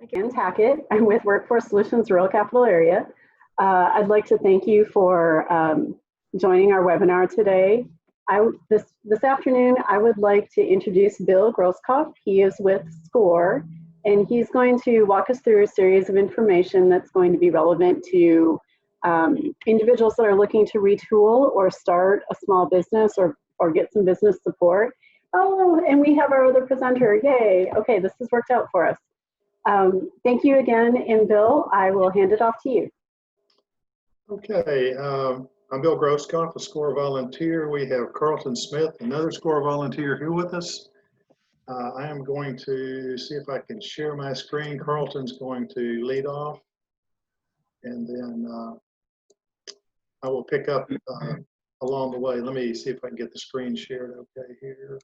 Again, Tackett. I'm with Workforce Solutions Rural Capital Area. I'd like to thank you for joining our webinar today. This afternoon, I would like to introduce Bill Groskopf. He is with SCORE, and he's going to walk us through a series of information that's going to be relevant to individuals that are looking to retool or start a small business or get some business support. Oh, and we have our other presenter. Yay. Okay, this has worked out for us. Thank you again, and Bill, I will hand it off to you. Okay, I'm Bill Groskopf, a SCORE volunteer. We have Carlton Smith, another SCORE volunteer here with us. I am going to see if I can share my screen. Carlton's going to lead off, and then I will pick up along the way. Let me see if I can get the screen shared okay here.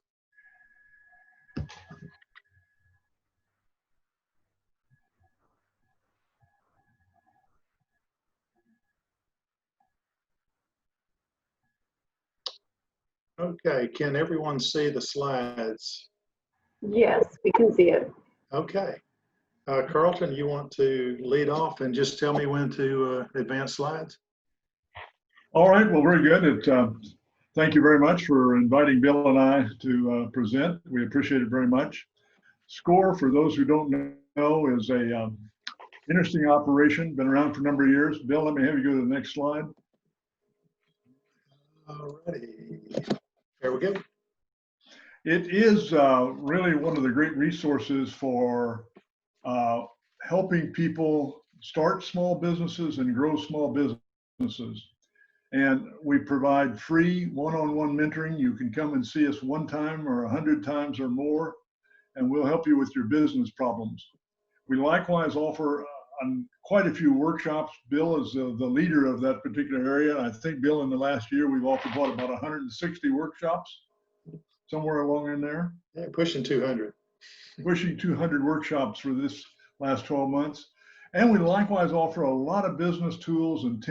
Okay, can everyone see the slides? Yes, we can see it. Okay. Carlton, you want to lead off and just tell me when to advance slides? All right, well, very good. Thank you very much for inviting Bill and I to present. We appreciate it very much. SCORE, for those who don't know, is a interesting operation, been around for a number of years. Bill, let me have you go to the next slide. All righty. There we go. It is really one of the great resources for helping people start small businesses and grow small businesses. And we provide free one-on-one mentoring. You can come and see us one time or 100 times or more, and we'll help you with your business problems. We likewise offer quite a few workshops. Bill is the leader of that particular area. I think, Bill, in the last year, we've offered about 160 workshops, somewhere along in there. Yeah, pushing 200. Pushing 200 workshops for this last 12 months. And we likewise offer a lot of business tools and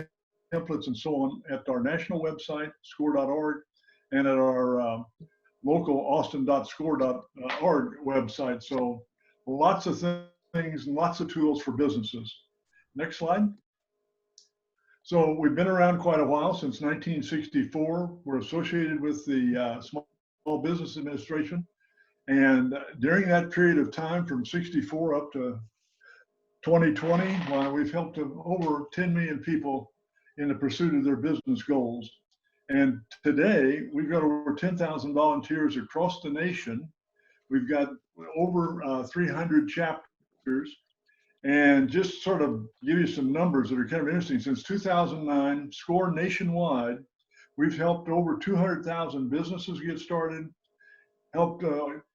templates and so on at our national website, score.org, and at our local austin.score.org website. So lots of things and lots of tools for businesses. Next slide. So we've been around quite a while, since 1964. We're associated with the Small Business Administration. And during that period of time, from 64 up to 2020, we've helped over 10 million people in the pursuit of their business goals. And today, we've got over 10,000 volunteers across the nation. We've got over 300 chapters. And just sort of give you some numbers that are kind of interesting. Since 2009, SCORE nationwide, we've helped over 200,000 businesses get started, helped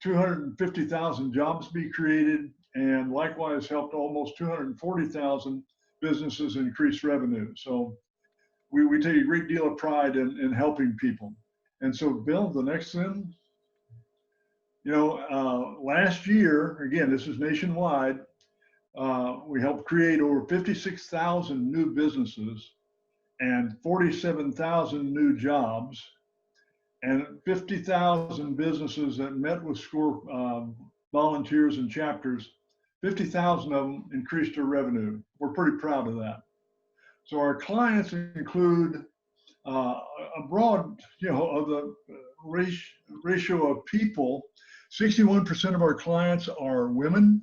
250,000 jobs be created, and likewise helped almost 240,000 businesses increase revenue. So we take a great deal of pride in helping people. And so, Bill, the next thing, last year, again, this is nationwide, we helped create over 56,000 new businesses and 47,000 new jobs, and 50,000 businesses that met with SCORE volunteers and chapters. 50,000 of them increased their revenue. We're pretty proud of that. So our clients include a broad, of the ratio of people. 61% of our clients are women,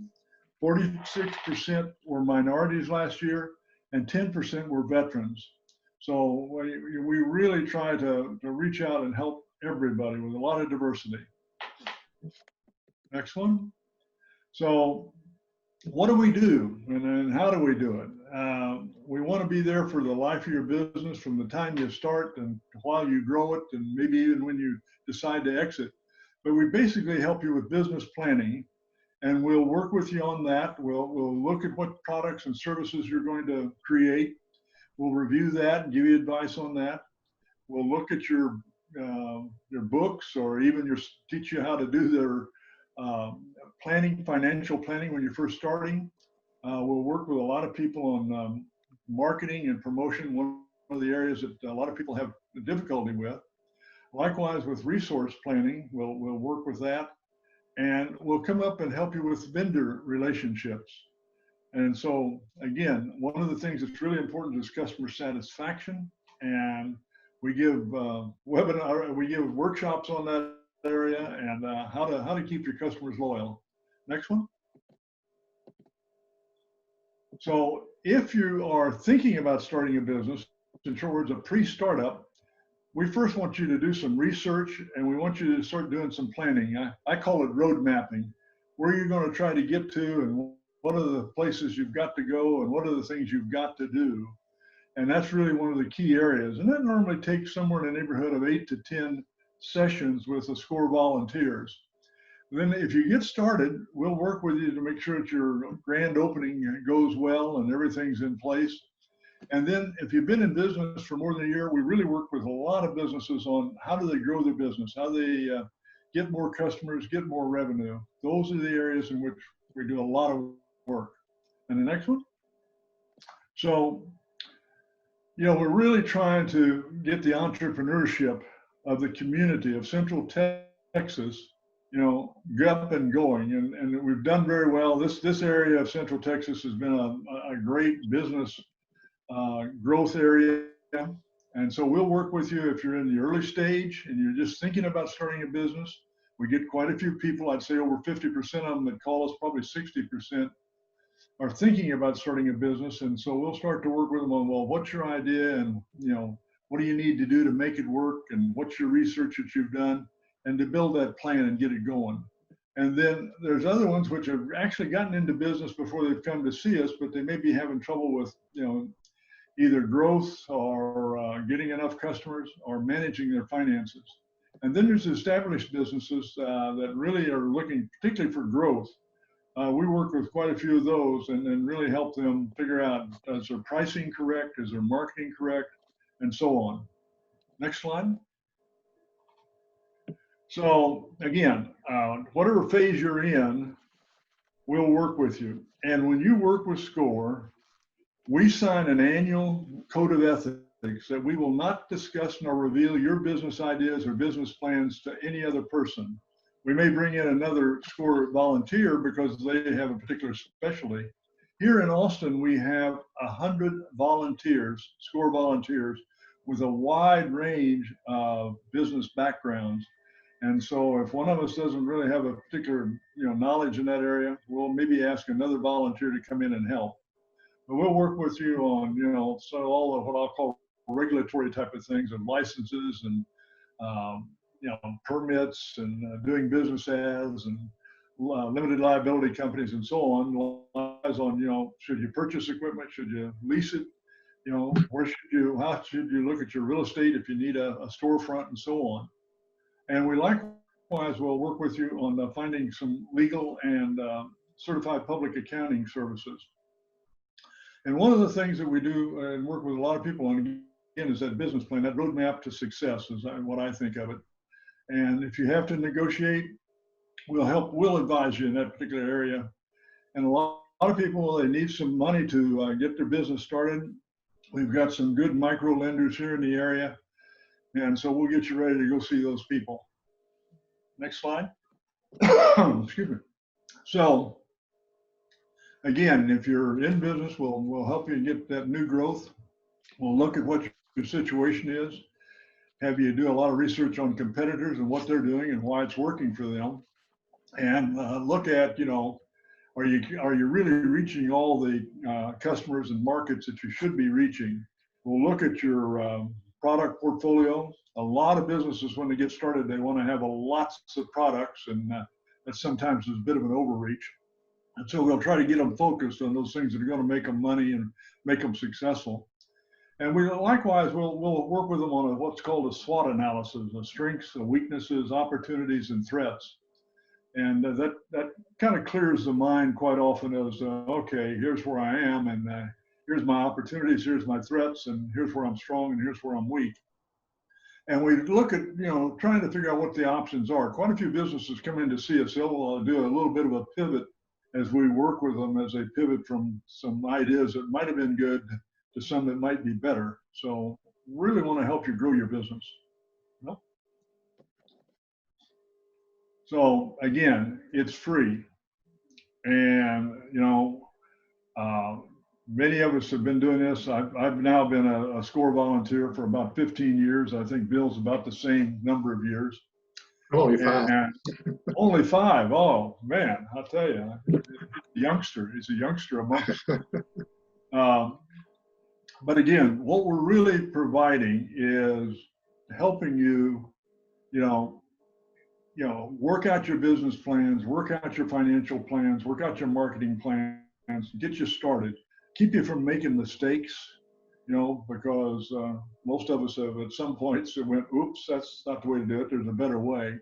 46% were minorities last year, and 10% were veterans. So we really try to reach out and help everybody with a lot of diversity. Next one. So what do we do, and how do we do it? We want to be there for the life of your business, from the time you start and while you grow it, and maybe even when you decide to exit. But we basically help you with business planning, and we'll work with you on that. We'll look at what products and services you're going to create. We'll review that and give you advice on that. We'll look at your books, or even teach you how to do their financial planning when you're first starting. We'll work with a lot of people on marketing and promotion, one of the areas that a lot of people have difficulty with. Likewise, with resource planning, we'll work with that. And we'll come up and help you with vendor relationships. And so again, one of the things that's really important is customer satisfaction. And we give we give workshops on that area and how to keep your customers loyal. Next one. So if you are thinking about starting a business, in short words, a pre-startup, we first want you to do some research and we want you to start doing some planning. I call it road mapping. Where you're going to try to get to and what are the places you've got to go and what are the things you've got to do. And that's really one of the key areas. And that normally takes somewhere in the neighborhood of 8 to 10 sessions with a score of volunteers. Then if you get started, we'll work with you to make sure that your grand opening goes well and everything's in place. And then if you've been in business for more than a year, we really work with a lot of businesses on how do they grow their business, how they get more customers, get more revenue. Those are the areas in which we do a lot of work. And the next one. So, you know, we're really trying to get the entrepreneurship of the community of Central Texas, you know, up and going, and we've done very well. This area of Central Texas has been a great business growth area, and so we'll work with you if you're in the early stage and you're just thinking about starting a business. We get quite a few people. I'd say over 50% of them that call us, probably 60%, are thinking about starting a business, and so we'll start to work with them on, well, what's your idea, and you know, what do you need to do to make it work, and what's your research that you've done, and to build that plan and get it going. And then there's other ones which have actually gotten into business before they've come to see us, but they may be having trouble with, you know, either growth or getting enough customers or managing their finances. And then there's established businesses that really are looking particularly for growth. We work with quite a few of those and really help them figure out, is their pricing correct? Is their marketing correct? And so on. Next slide. So again, whatever phase you're in, we'll work with you. And when you work with SCORE, we sign an annual code of ethics that we will not discuss nor reveal your business ideas or business plans to any other person. We may bring in another SCORE volunteer because they have a particular specialty. Here in Austin, we have 100 volunteers, SCORE volunteers, with a wide range of business backgrounds. And so if one of us doesn't really have a particular, you know, knowledge in that area, we'll maybe ask another volunteer to come in and help. But we'll work with you on, you know, so all of what I'll call regulatory type of things and licenses and, you know, permits and doing business as and limited liability companies and so on. Lies on, you know, should you purchase equipment? Should you lease it? You know, where should you, how should you look at your real estate if you need a storefront and so on. And we likewise will work with you on finding some legal and certified public accounting services. And one of the things that we do and work with a lot of people on, again, is that business plan, that roadmap to success is what I think of it. And if you have to negotiate, we'll advise you in that particular area. And a lot of people, they need some money to get their business started. We've got some good micro lenders here in the area. And so we'll get you ready to go see those people. Next slide. Excuse me. So again, if you're in business, we'll help you get that new growth. We'll look at what your situation is, have you do a lot of research on competitors and what they're doing and why it's working for them, and look at, you know, are you really reaching all the customers and markets that you should be reaching? We'll look at your product portfolio. A lot of businesses, when they get started, they want to have lots of products, and that sometimes is a bit of an overreach. And so we'll try to get them focused on those things that are going to make them money and make them successful. And we likewise we'll work with them on what's called a SWOT analysis: the strengths, the weaknesses, opportunities, and threats. And that kind of clears the mind quite often as, okay, here's where I am, and here's my opportunities, here's my threats, and here's where I'm strong, and here's where I'm weak. And we look at, you know, trying to figure out what the options are. Quite a few businesses come in to see us. They'll do a little bit of a pivot as we work with them, as they pivot from some ideas that might have been good to some that might be better. So really want to help you grow your business. Nope. So again, it's free. And, you know, Many of us have been doing this. I've now been a SCORE volunteer for about 15 years. I think Bill's about the same number of years. Only 5. And only 5. Oh man, I'll tell you, youngster. He's a youngster among us. But again, what we're really providing is helping you, work out your business plans, work out your financial plans, work out your marketing plans, get you started, keep you from making mistakes, because most of us have at some points went, oops, that's not the way to do it. There's a better way.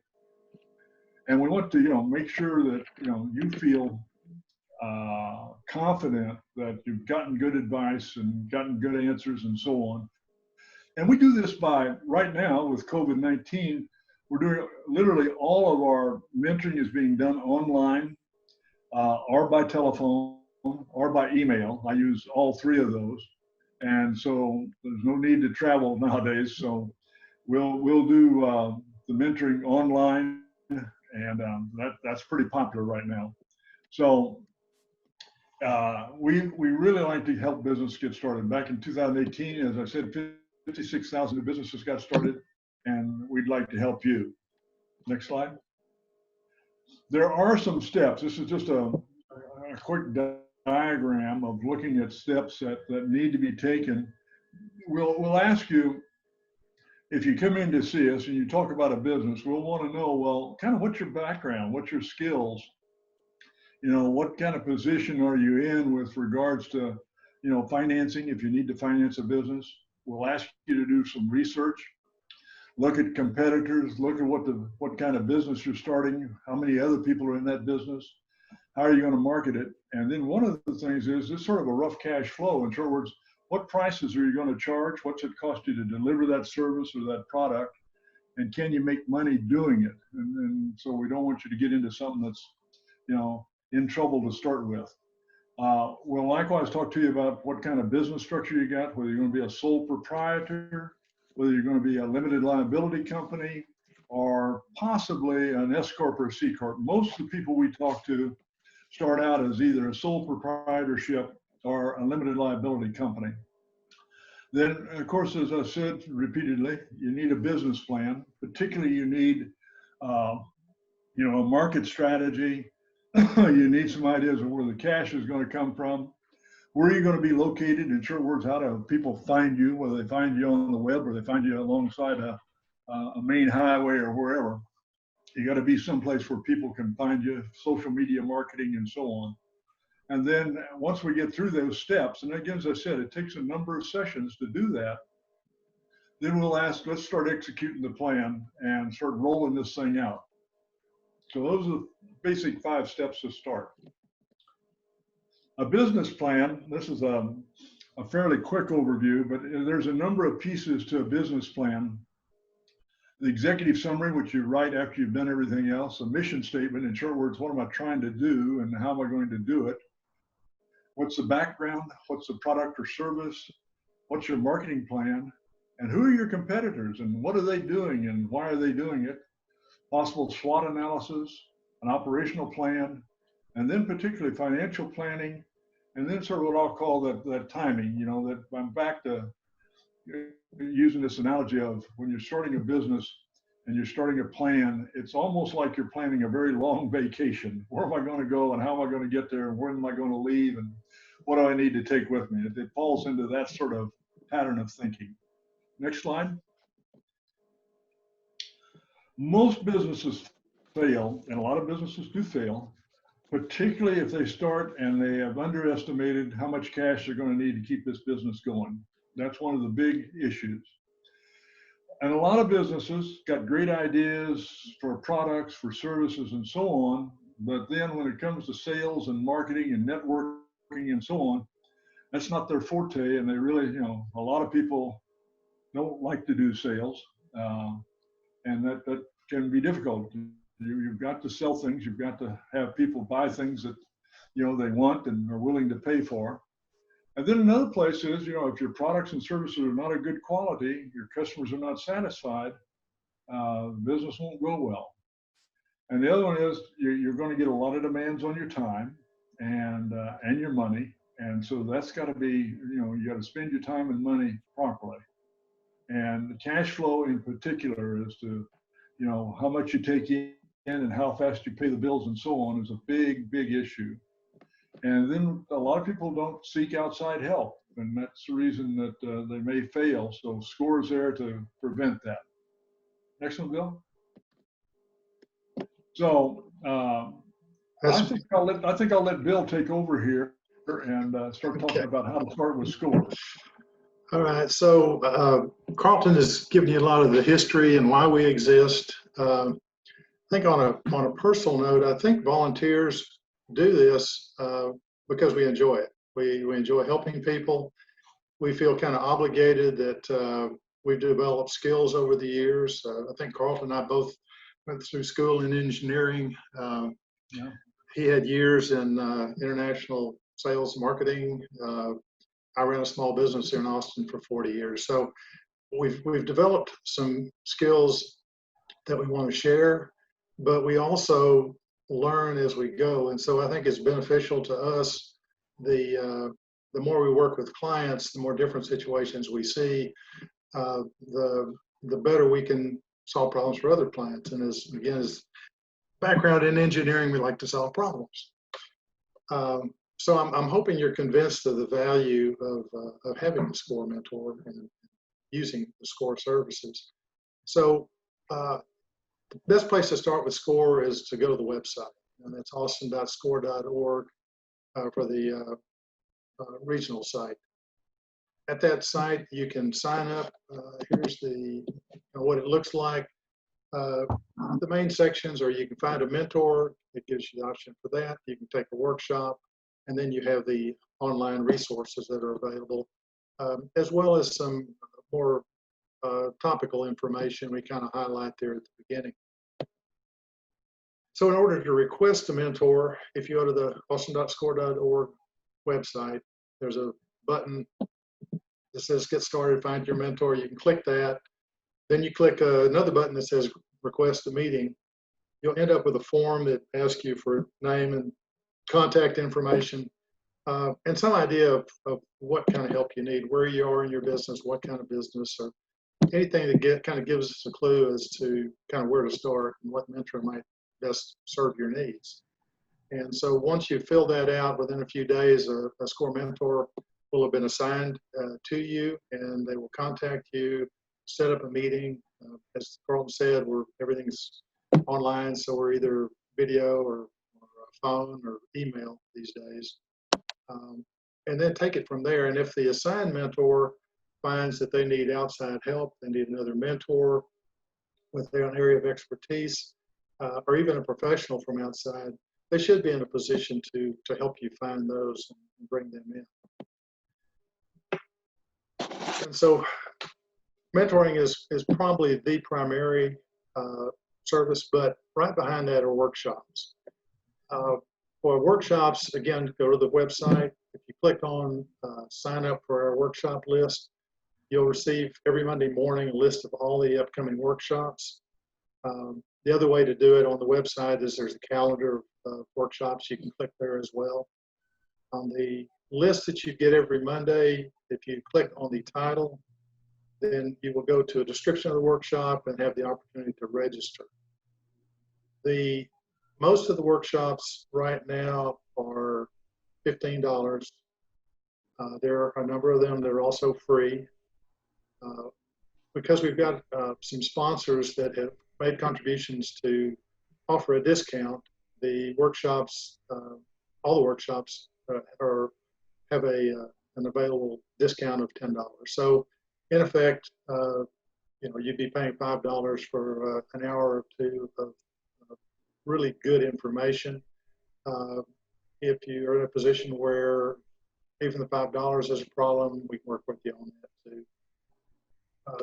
And we want to, make sure that, you feel confident that you've gotten good advice and gotten good answers and so on. And we do this by, right now with COVID-19, we're doing literally all of our mentoring is being done online or by telephone or by email. I use all 3 of those. And so there's no need to travel nowadays. So we'll do the mentoring online, and that's pretty popular right now. So we really like to help business get started. Back in 2018, as I said, 56,000 new businesses got started, and we'd like to help you. Next slide. There are some steps. This is just a quick diagram of looking at steps that need to be taken. We'll ask you, if you come in to see us and you talk about a business, we'll want to know, well, kind of what's your background, what's your skills, what kind of position are you in with regards to, financing, if you need to finance a business. We'll ask you to do some research, look at competitors, look at what kind of business you're starting, how many other people are in that business, how are you going to market it? And then one of the things is this sort of a rough cash flow. In other words, what prices are you going to charge? What's it cost you to deliver that service or that product? And can you make money doing it? And so we don't want you to get into something that's, in trouble to start with. We'll likewise talk to you about what kind of business structure you got, whether you're going to be a sole proprietor, whether you're going to be a limited liability company, or possibly an S Corp or a C Corp. Most of the people we talk to start out as either a sole proprietorship or a limited liability company. Then, of course, as I said repeatedly, you need a business plan. Particularly, you need, a market strategy. You need some ideas of where the cash is going to come from. Where are you going to be located? In short words, how do people find you? Whether they find you on the web or they find you alongside a main highway or wherever. You got to be someplace where people can find you, social media marketing and so on. And then once we get through those steps, and again, as I said, it takes a number of sessions to do that, then we'll ask, let's start executing the plan and start rolling this thing out. So those are the basic 5 steps to start. A business plan, this is a fairly quick overview, but there's a number of pieces to a business plan. The executive summary, which you write after you've done everything else, a mission statement, in short words, what am I trying to do and how am I going to do it? What's the background? What's the product or service? What's your marketing plan? And who are your competitors and what are they doing and why are they doing it? Possible SWOT analysis, an operational plan, and then particularly financial planning, and then sort of what I'll call that timing, that I'm back to using this analogy of when you're starting a business and you're starting a plan, it's almost like you're planning a very long vacation. Where am I going to go and how am I going to get there and when am I going to leave and what do I need to take with me? It falls into that sort of pattern of thinking. Next slide. Most businesses fail, and a lot of businesses do fail, particularly if they start and they have underestimated how much cash they're going to need to keep this business going. That's one of the big issues. And a lot of businesses got great ideas for products, for services, and so on. But then when it comes to sales and marketing and networking and so on, that's not their forte. And they really, a lot of people don't like to do sales. And that can be difficult. You've got to sell things. You've got to have people buy things that, they want and are willing to pay for. And then another place is, if your products and services are not of good quality, your customers are not satisfied, business won't go well. And the other one is you're going to get a lot of demands on your time and your money, And so that's got to be, you got to spend your time and money properly. And the cash flow in particular is to, how much you take in and how fast you pay the bills and so on is a big, big issue. And then a lot of people don't seek outside help, and that's the reason that they may fail. So SCORE is there to prevent that. Next one, Bill. So I think I'll let Bill take over here and start talking about how to start with SCORE. All right, so Carlton has given you a lot of the history and why we exist. I think on a personal note, I think volunteers do this because we enjoy it. We enjoy helping people. We feel kind of obligated that we've developed skills over the years. I think Carlton and I both went through school in engineering. Yeah. He had years in international sales marketing. I ran a small business here in Austin for 40 years. So we've developed some skills that we want to share, but we also learn as we go. And so I think it's beneficial to us. The more we work with clients, the more different situations we see, the better we can solve problems for other clients. And as background in engineering, we like to solve problems. So I'm hoping you're convinced of the value of having a SCORE mentor and using the SCORE services. So the best place to start with SCORE is to go to the website, and that's austin.score.org for the regional site. At that site, you can sign up. Here's what it looks like. The main sections are you can find a mentor. It gives you the option for that. You can take a workshop, and then you have the online resources that are available, as well as some more topical information we kind of highlight there at the beginning. So in order to request a mentor, if you go to the austin.score.org website, there's a button that says Get Started, Find Your Mentor. You can click that. Then you click another button that says Request a Meeting. You'll end up with a form that asks you for name and contact information, and some idea of what kind of help you need, where you are in your business, what kind of business, or anything that kind of gives us a clue as to kind of where to start and what mentor might best serve your needs. And so once you fill that out, within a few days, a SCORE mentor will have been assigned to you, and they will contact you, set up a meeting. As Carlton said, everything's online, so we're either video or phone or email these days. And then take it from there. And if the assigned mentor finds that they need outside help, they need another mentor with their own area of expertise, or even a professional from outside, they should be in a position to help you find those and bring them in. And so mentoring is probably the primary service, but right behind that are workshops. For workshops, again, go to the website. If you click on sign up for our workshop list, you'll receive every Monday morning a list of all the upcoming workshops. The other way to do it on the website is there's a calendar of workshops. You can click there as well. On the list that you get every Monday, if you click on the title, then you will go to a description of the workshop and have the opportunity to register. Most of the workshops right now are $15. There are a number of them that are also free. Because we've got some sponsors that have made contributions to offer a discount, the workshops, all the workshops have an available discount of $10. So in effect, you'd be paying $5 for an hour or two of really good information. If you're in a position where even the $5 is a problem, we can work with you on that too.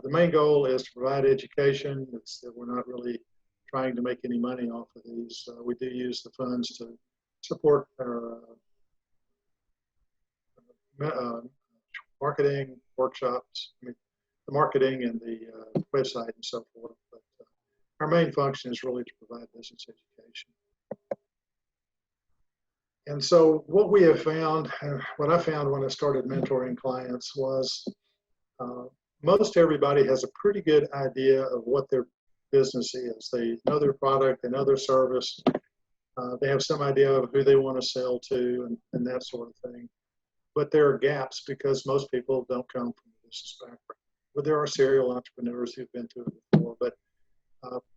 The main goal is to provide education. It's that we're not really trying to make any money off of these. We do use the funds to support our marketing workshops, the marketing and the website and so forth. But our main function is really to provide business education. And so what we have found, what I found when I started mentoring clients was most everybody has a pretty good idea of what their business is. They know their product, they know their service, they have some idea of who they want to sell to and that sort of thing. But there are gaps because most people don't come from a business background. But there are serial entrepreneurs who've been through it before, but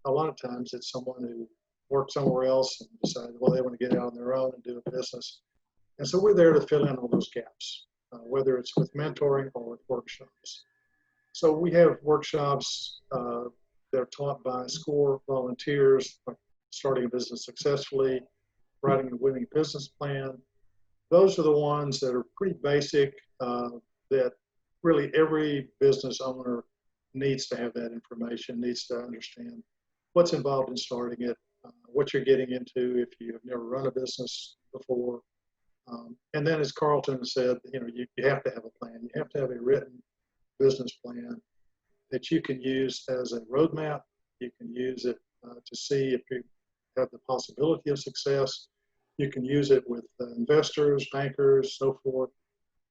a lot of times it's someone who worked somewhere else and decided, well, they want to get out on their own and do a business. And so we're there to fill in all those gaps, whether it's with mentoring or with workshops. So we have workshops that are taught by SCORE volunteers, like starting a business successfully, writing a winning business plan. Those are the ones that are pretty basic, that really every business owner needs to have that information, needs to understand what's involved in starting it, what you're getting into if you have never run a business before. And then, as Carlton said, you have to have a plan. You have to have a written business plan that you can use as a roadmap. You can use it to see if you have the possibility of success. You can use it with investors, bankers, so forth.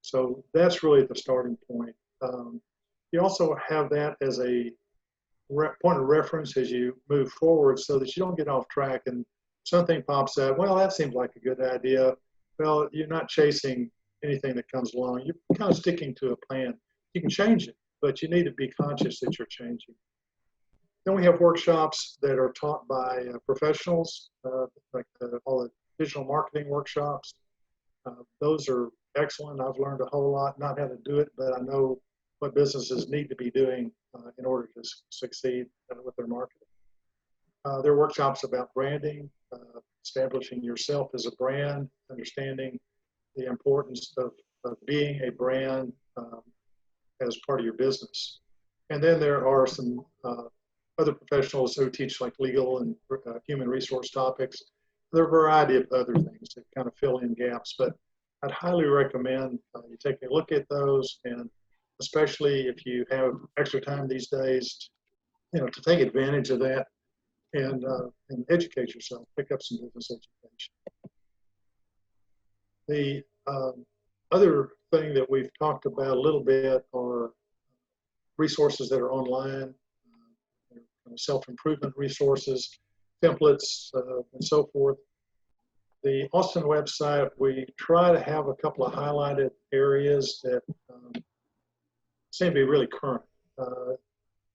So that's really the starting point. You also have that as a point of reference as you move forward so that you don't get off track and something pops up. Well, that seems like a good idea. Well, you're not chasing anything that comes along. You're kind of sticking to a plan. You can change it, but you need to be conscious that you're changing. Then we have workshops that are taught by professionals, like all the digital marketing workshops. Those are excellent. I've learned a whole lot, not how to do it, but I know what businesses need to be doing in order to succeed with their marketing. There are workshops about branding, establishing yourself as a brand, understanding the importance of being a brand as part of your business. And then there are some other professionals who teach like legal and human resource topics. There are a variety of other things that kind of fill in gaps, but I'd highly recommend you take a look at those, and especially if you have extra time these days, to take advantage of that and educate yourself, pick up some business education. The other thing that we've talked about a little bit are resources that are online, self-improvement resources, templates, and so forth. The Austin website, we try to have a couple of highlighted areas that seem to be really current,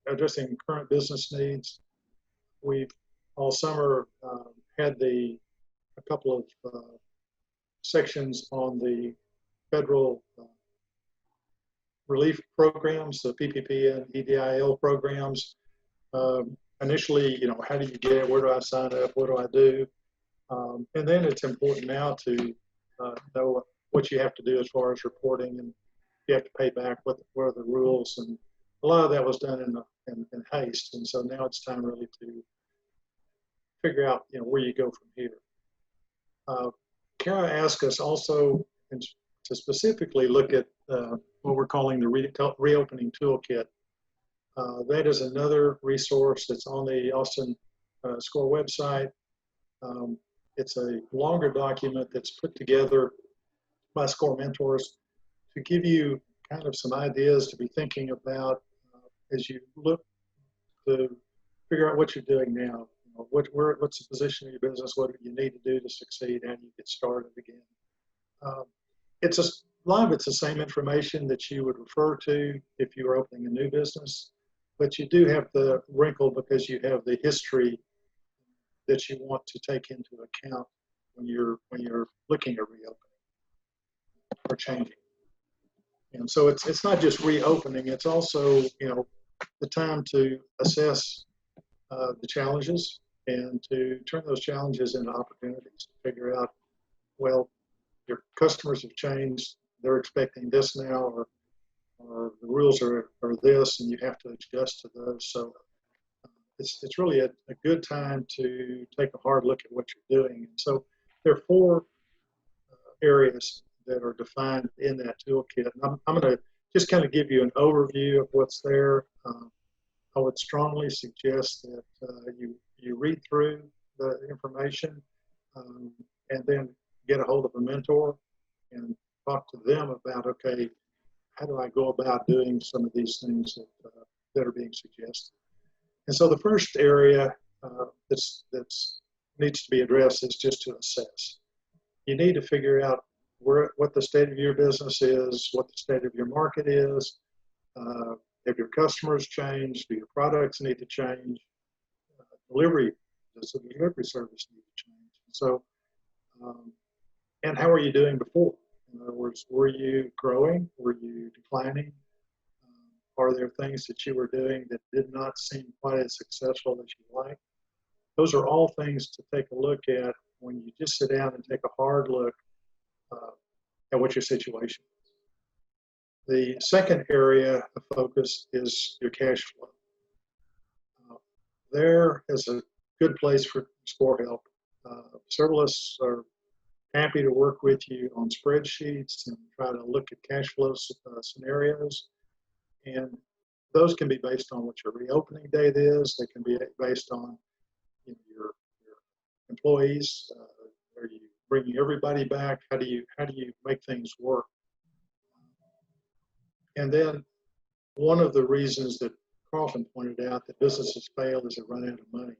addressing current business needs. We've all summer had a couple of sections on the federal relief programs, the PPP and EDIL programs. Initially, how do you get it? Where do I sign up? What do I do? And then it's important now to know what you have to do as far as reporting, and you have to pay back what are the rules. And a lot of that was done in haste. And so now it's time really to figure out, where you go from here. Kara asked us also to specifically look at what we're calling the reopening toolkit. That is another resource that's on the Austin SCORE website. It's a longer document that's put together by SCORE mentors to give you kind of some ideas to be thinking about as you look to figure out what you're doing now. What's the position of your business? What do you need to do to succeed? How do you get started again? A lot of it's the same information that you would refer to if you were opening a new business, but you do have the wrinkle because you have the history that you want to take into account when you're looking at reopening or changing. And so it's not just reopening; it's also the time to assess the challenges and to turn those challenges into opportunities. To figure out, well, your customers have changed; they're expecting this now, or the rules are this, and you have to adjust to those. So it's really a good time to take a hard look at what you're doing. And so there are 4 areas that are defined in that toolkit. And I'm going to just kind of give you an overview of what's there. I would strongly suggest that you read through the information and then get a hold of a mentor and talk to them about, okay, how do I go about doing some of these things that are being suggested? And so the first area that's needs to be addressed is just to assess. You need to figure out what the state of your business is, what the state of your market is. Have your customers changed? Do your products need to change? Does the delivery service need to change? So, and how are you doing before? In other words, were you growing? Were you declining? Are there things that you were doing that did not seem quite as successful as you like? Those are all things to take a look at when you just sit down and take a hard look at what your situation is. The second area of focus is your cash flow. There is a good place for score help. Several of us are happy to work with you on spreadsheets and try to look at cash flow scenarios. And those can be based on what your reopening date is. They can be based on your employees. Are you bringing everybody back? How do you make things work? And then one of the reasons that Carlton pointed out that businesses fail is they run out of money.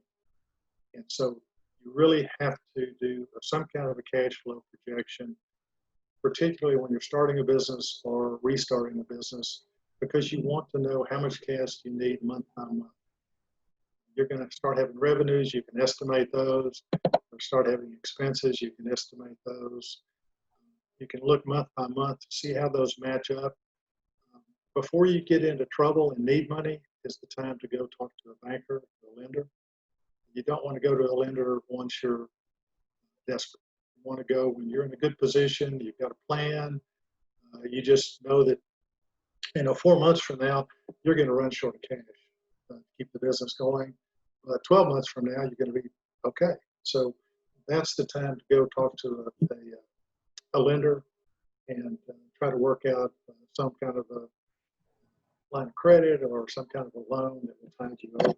And so you really have to do some kind of a cash flow projection, particularly when you're starting a business or restarting a business, because you want to know how much cash you need month by month. You're going to start having revenues, you can estimate those. Or start having expenses, you can estimate those. You can look month by month to see how those match up. Before you get into trouble and need money is the time to go talk to a banker, a lender. You don't want to go to a lender once you're desperate. You want to go when you're in a good position, you've got a plan. You just know that, 4 months from now, you're going to run short of cash. Keep the business going. 12 months from now, you're going to be okay. So that's the time to go talk to a lender and try to work out some kind of a line of credit or some kind of a loan that will tide you over.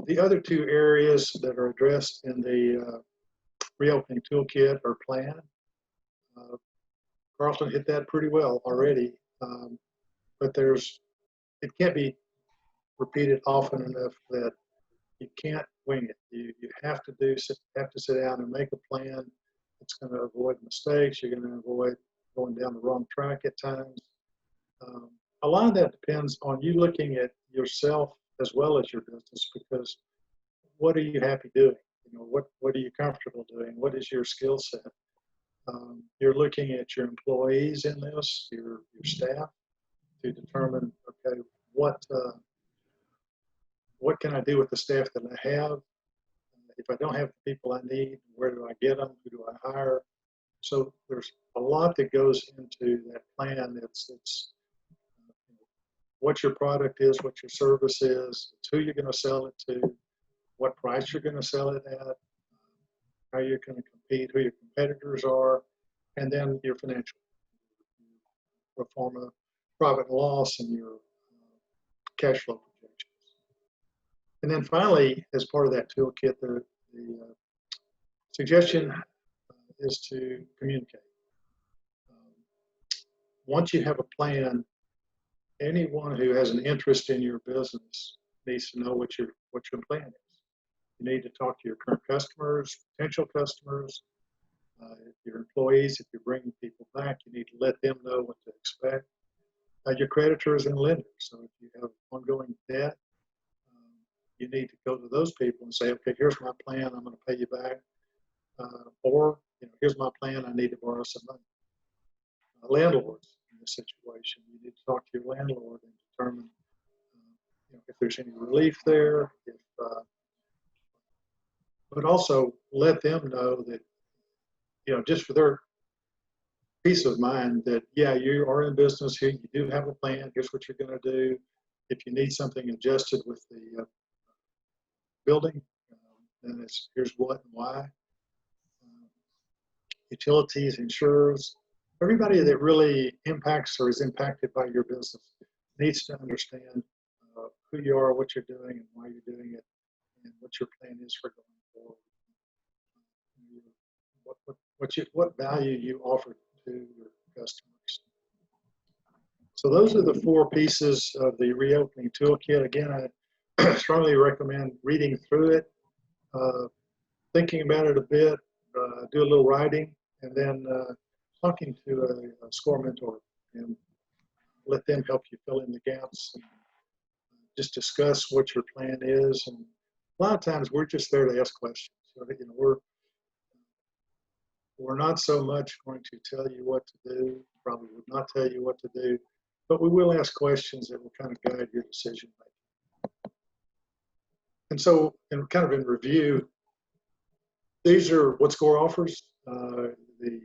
The other two areas that are addressed in the reopening toolkit or plan, Carlton hit that pretty well already, but it can't be repeated often enough that you can't wing it. You have to sit down and make a plan. It's going to avoid mistakes. You're going to avoid going down the wrong track at times. A lot of that depends on you looking at yourself as well as your business, because what are you happy doing? What are you comfortable doing? What is your skill set? You're looking at your employees in this, your staff, to determine, okay, what can I do with the staff that I have? If I don't have the people I need, where do I get them? Who do I hire? So there's a lot that goes into that plan. It's what your product is, what your service is, it's who you're going to sell it to, what price you're going to sell it at, how you're going to compete, who your competitors are, and then your financial, pro forma profit and loss, and your cash flow projections. And then finally, as part of that toolkit, the suggestion is to communicate. Once you have a plan, anyone who has an interest in your business needs to know what your plan is. You need to talk to your current customers, potential customers, your employees. If you're bringing people back, you need to let them know what to expect. Your creditors and lenders. So if you have ongoing debt, you need to go to those people and say, okay, here's my plan. I'm going to pay you back. Or here's my plan. I need to borrow some money. Landlords in this situation, you need to talk to your landlord and determine if there's any relief there. But also let them know that, just for their peace of mind, that you are in business here. You do have a plan. Here's what you're going to do. If you need something adjusted with the building, then here's what and why. Utilities, insurers, everybody that really impacts or is impacted by your business needs to understand who you are, what you're doing, and why you're doing it, and what your plan is for going forward. Your what value you offer to your customers. So those are the 4 pieces of the reopening toolkit. Again, I strongly recommend reading through it, thinking about it a bit, do a little writing, and then talking to a SCORE mentor and let them help you fill in the gaps and just discuss what your plan is. And a lot of times we're just there to ask questions. So, you know, we're not so much going to tell you what to do, probably would not tell you what to do, but we will ask questions that will kind of guide your decision making. And so, kind of in review, these are what SCORE offers. The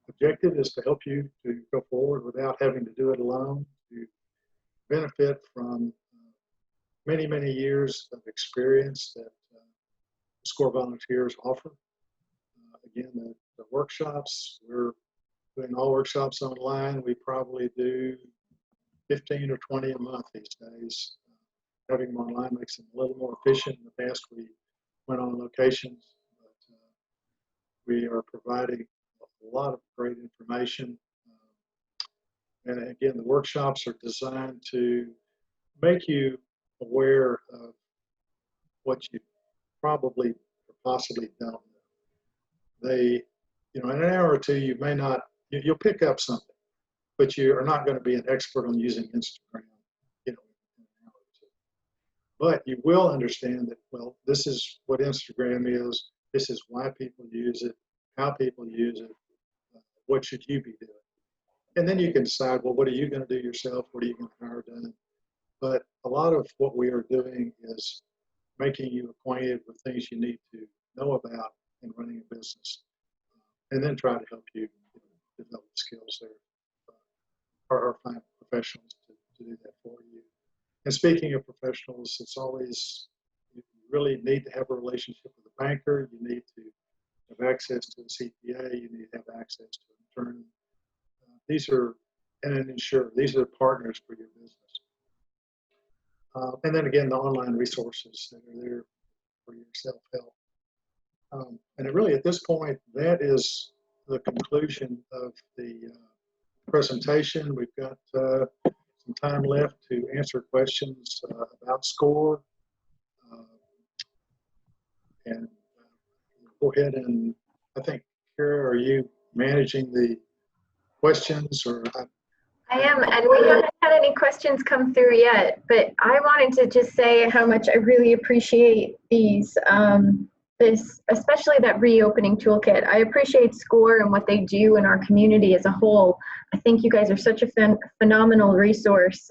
objective is to help you to go forward without having to do it alone, to benefit from many, many years of experience that SCORE volunteers offer. Again, the workshops, we're doing all workshops online. We probably do 15 or 20 a month these days. Having them online makes them a little more efficient. In the past, we went on locations, but we are providing a lot of great information. And again, the workshops are designed to make you aware of what you probably or possibly don't know. They, you know, in an hour or two, you may not, you'll pick up something, but you are not going to be an expert on using Instagram, you know, in an hour or two. But you will understand that, well, this is what Instagram is. This is why people use it, how people use it, what should you be doing? And then you can decide, well, what are you going to do yourself? What are you going to hire done? But a lot of what we are doing is making you acquainted with things you need to know about in running a business, and then try to help you develop skills there, or find professionals to do that for you. And speaking of professionals, it's always, you really need to have a relationship with a banker. You need to have access to a CPA. You need to have access to an attorney. These are, and an insurer. These are partners for your business. And then again, the online resources that are there for your self-help. And it really, at this point, that is the conclusion of the presentation. We've got some time left to answer questions about SCORE. And go ahead and, I think, Kara, are you managing the questions? Or I am, and we haven't had any questions come through yet, but I wanted to just say how much I really appreciate these, especially that reopening toolkit. I appreciate SCORE and what they do in our community as a whole. I think you guys are such a phenomenal resource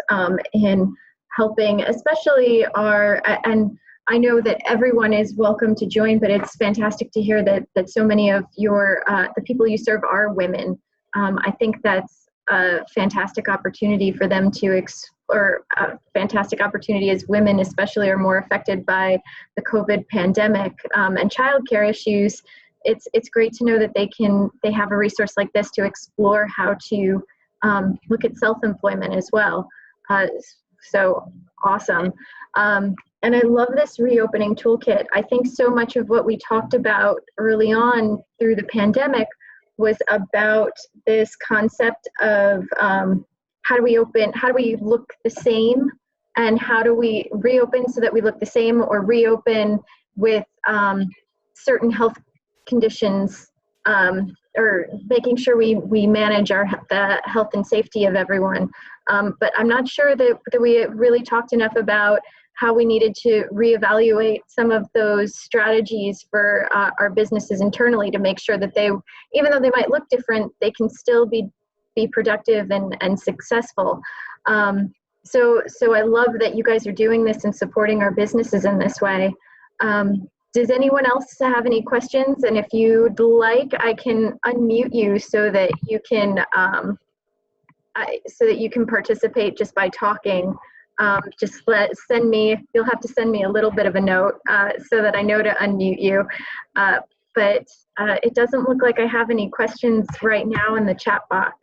in helping, especially and I know that everyone is welcome to join, but it's fantastic to hear that so many of the people you serve are women. I think that's a fantastic opportunity for them to explore. A fantastic opportunity as women especially are more affected by the COVID pandemic and childcare issues. It's great to know that they have a resource like this to explore how to look at self-employment as well. So awesome. And I love this reopening toolkit. I think so much of what we talked about early on through the pandemic was about this concept of how do we look the same, and how do we reopen so that we look the same, or reopen with certain health conditions, or making sure we manage the health and safety of everyone. But I'm not sure that we really talked enough about how we needed to reevaluate some of those strategies for our businesses internally to make sure that they, even though they might look different, they can still be productive and successful. So I love that you guys are doing this and supporting our businesses in this way. Does anyone else have any questions? And if you'd like, I can unmute you so that you can participate just by talking. You'll have to send me a little bit of a note so that I know to unmute you. But it doesn't look like I have any questions right now in the chat box.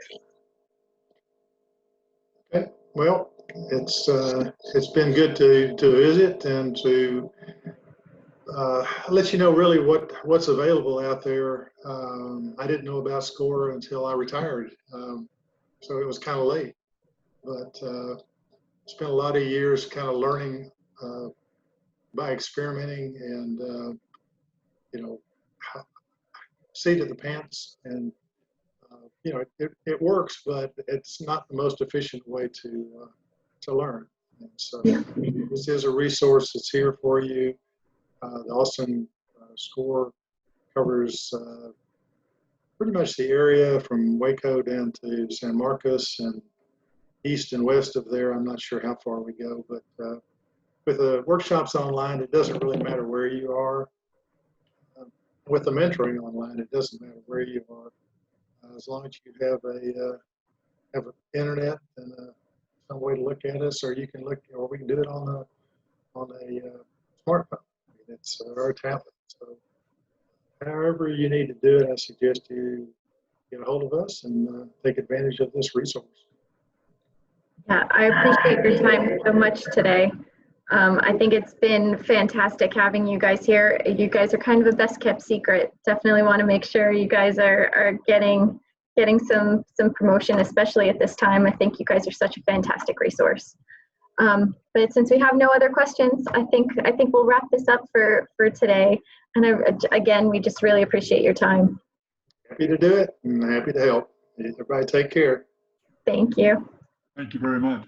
okay, well, it's been good to visit and to let you know really what's available out there. I didn't know about SCORE until I retired, so it was kind of late. But spent a lot of years kind of learning by experimenting and seat of the pants, and it works, but it's not the most efficient way to learn. And so this is a resource that's here for you. The Austin SCORE covers pretty much the area from Waco down to San Marcos, and east and west of there. I'm not sure how far we go, but with the workshops online, it doesn't really matter where you are. With the mentoring online, it doesn't matter where you are, as long as you have an internet and some way to look at us, or you can look, or we can do it on a smartphone. It's or a tablet. So however you need to do it, I suggest you get a hold of us and take advantage of this resource. Yeah, I appreciate your time so much today. I think it's been fantastic having you guys here. You guys are kind of a best kept secret. Definitely want to make sure you guys are getting some promotion, especially at this time. I think you guys are such a fantastic resource. But since we have no other questions, I think we'll wrap this up for today. And again, we just really appreciate your time. Happy to do it and happy to help. Everybody take care. Thank you. Thank you very much.